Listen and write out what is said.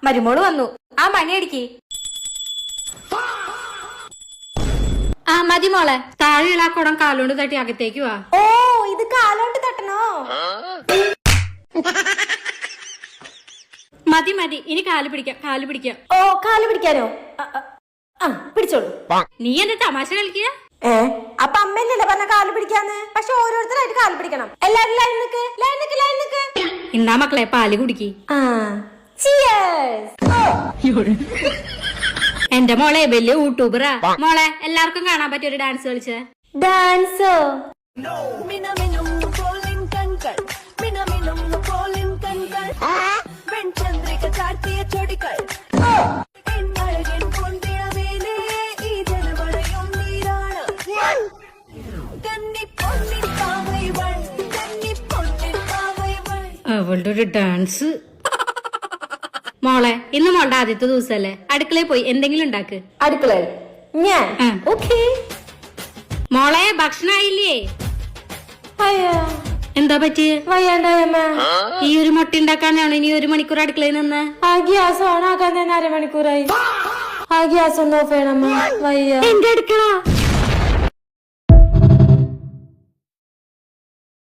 മരുമോള് വന്നു. ആ മണി അടിക്ക്. ആ മതി മോളെ. താഴെയുള്ള ആ കുടം കാലോണ്ട് തട്ടി അകത്തേക്ക് വാ. ഓ ഇത് കാലോണ്ട് തട്ടണോ? മതി മതി, ഇനി കാല് പിടിക്കാം. കാല് പിടിക്കാം. ഓ കാല് പിടിക്കാനോ? പിടിച്ചോളൂ. നീ എന്താ തമാശ കളിക്കുക? അപ്പൊ അമ്മന്നല്ലേ പറഞ്ഞ കാല് പിടിക്കാന്ന്? പക്ഷെ ഓരോരുത്തരായിട്ട് കാല് പിടിക്കണം. എല്ലാരും ലൈൻ നിക്ക്, ലൈൻ നിക്ക്, ലൈൻ നിക്ക്. എന്നാ മക്കളെ പാല് കുടിക്കി. എന്റെ മോളെ വലിയ യൂട്യൂബറാ. മോളെ എല്ലാവർക്കും കാണാൻ പറ്റിയ ഒരു ഡാൻസ് കളിച്ചേ. ഡാൻസോ? അവളുടെ ഒരു ഡാൻസ്. മോളെ ഇന്ന് മോളുടെ ആദ്യത്തെ ദിവസല്ലേ, അടുക്കളയിൽ പോയി എന്തെങ്കിലും ഉണ്ടാക്ക്. അടുക്കളയിൽ ഞാൻ? ഓക്കേ. മോളെ ഭക്ഷണമായില്ലേ? എന്താ പറ്റി? വയ്യാണ്ടായമ്മ. ഈ ഒരു മുട്ട ഉണ്ടാക്കാനാണ് ഇനി 1 മണിക്കൂർ അടുക്കളയിൽ നിന്ന്. ആ ഗ്യാസ് ഓൺ ആക്കാൻ തന്നെ 1/2 മണിക്കൂറായി. ആ ഗ്യാസ് ഒന്ന് ഓഫ് ചെയ്യണമ്മ. വയ്യ. എന്റെ അടുക്കള